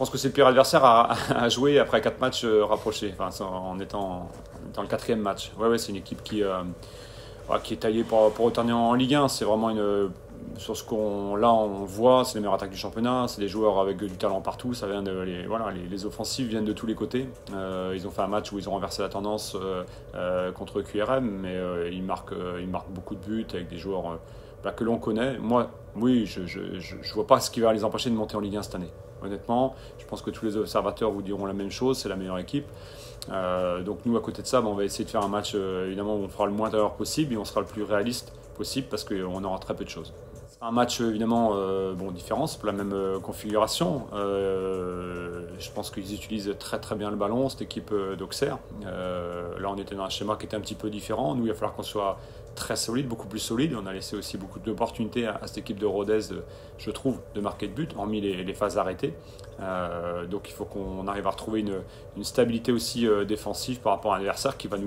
pense que c'est le pire adversaire à jouer après 4 matchs rapprochés, enfin, en étant dans le 4e match. Ouais, c'est une équipe qui est taillée pour retourner en Ligue 1. C'est vraiment sur ce on voit, c'est les meilleures attaques du championnat, c'est des joueurs avec du talent partout, ça vient les offensives viennent de tous les côtés. Ils ont fait un match où ils ont renversé la tendance contre QRM, mais ils marquent beaucoup de buts avec des joueurs que l'on connaît. Moi, oui, je vois pas ce qui va les empêcher de monter en Ligue 1 cette année. Honnêtement, je pense que tous les observateurs vous diront la même chose, c'est la meilleure équipe. Donc nous, à côté de ça, on va essayer de faire un match évidemment où on fera le moins d'erreurs possible et on sera le plus réaliste possible parce qu'on aura très peu de choses. Un match évidemment différent, c'est pas la même configuration. Je pense qu'ils utilisent très très bien le ballon, cette équipe d'Auxerre. Là on était dans un schéma qui était un petit peu différent. Nous il va falloir qu'on soit très solide, beaucoup plus solide. On a laissé aussi beaucoup d'opportunités à cette équipe de Rodez, je trouve, de marquer de but, hormis les phases arrêtées. Donc il faut qu'on arrive à retrouver une stabilité aussi défensive par rapport à un adversaire qui va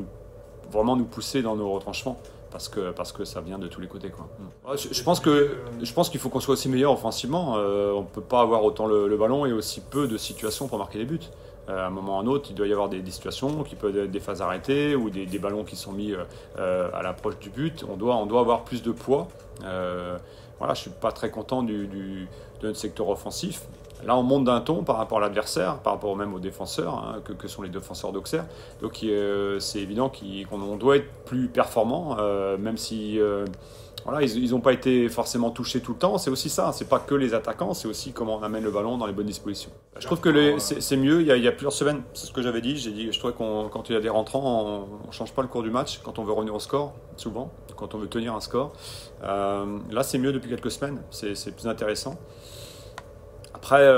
vraiment nous pousser dans nos retranchements. Parce que ça vient de tous les côtés, quoi. Je pense qu'il faut qu'on soit aussi meilleur offensivement. On ne peut pas avoir autant le ballon et aussi peu de situations pour marquer des buts. À un moment ou à un autre, il doit y avoir des situations qui peuvent être des phases arrêtées ou des ballons qui sont mis à l'approche du but. On doit avoir plus de poids. Je ne suis pas très content de notre secteur offensif. Là, on monte d'un ton par rapport à l'adversaire, par rapport même aux défenseurs, que sont les défenseurs d'Auxerre. Donc, c'est évident qu'on doit être plus performant, même si ils n'ont pas été forcément touchés tout le temps. C'est aussi ça, c'est pas que les attaquants, c'est aussi comment on amène le ballon dans les bonnes dispositions. Je trouve que c'est mieux. Il y a plusieurs semaines, c'est ce que j'avais dit. J'ai dit, je trouvais quand il y a des rentrants, on ne change pas le cours du match quand on veut revenir au score, souvent, quand on veut tenir un score. Là, c'est mieux depuis quelques semaines. C'est plus intéressant. Après,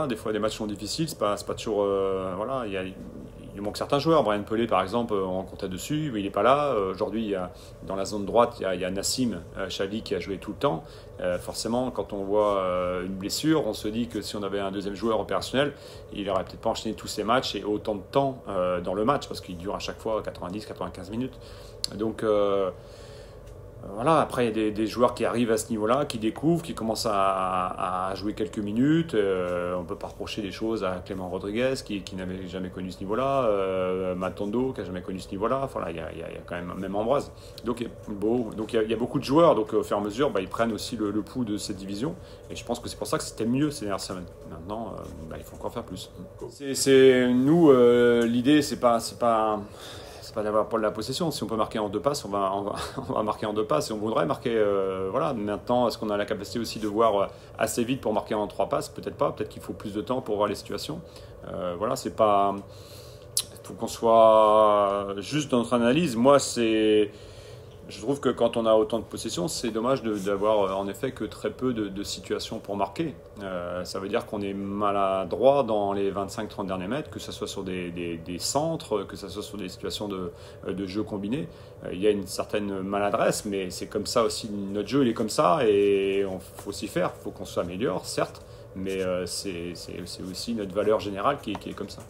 des fois, des matchs sont difficiles, c'est pas toujours... il manque certains joueurs. Brian Pelé, par exemple, on comptait dessus, mais il n'est pas là. Aujourd'hui, dans la zone droite, il y a Nassim Chavi qui a joué tout le temps. Forcément, quand on voit une blessure, on se dit que si on avait un deuxième joueur opérationnel, il n'aurait peut-être pas enchaîné tous ces matchs et autant de temps dans le match, parce qu'il dure à chaque fois 90-95 minutes. Donc... après il y a des joueurs qui arrivent à ce niveau-là, qui découvrent, qui commencent à jouer quelques minutes. On ne peut pas reprocher des choses à Clément Rodriguez qui n'avait jamais connu ce niveau-là, Matondo qui n'a jamais connu ce niveau-là. Il y a quand même Ambroise. Donc il y a beaucoup de joueurs, donc au fur et à mesure, ils prennent aussi le pouls de cette division. Et je pense que c'est pour ça que c'était mieux ces dernières semaines. Maintenant, il faut encore faire plus. Nous, l'idée, c'est pas d'avoir pas de la possession. Si on peut marquer en 2 passes, on va marquer en 2 passes et on voudrait marquer. Maintenant, est-ce qu'on a la capacité aussi de voir assez vite pour marquer en 3 passes? Peut-être pas. Peut-être qu'il faut plus de temps pour voir les situations. C'est pas. Il faut qu'on soit juste dans notre analyse. Moi, je trouve que quand on a autant de possession, c'est dommage d'avoir en effet que très peu de situations pour marquer. Ça veut dire qu'on est maladroit dans les 25-30 derniers mètres, que ce soit sur des centres, que ce soit sur des situations de jeu combiné. Il y a une certaine maladresse, mais c'est comme ça aussi. Notre jeu, il est comme ça et il faut s'y faire. Il faut qu'on s'améliore, certes, mais c'est aussi notre valeur générale qui est comme ça.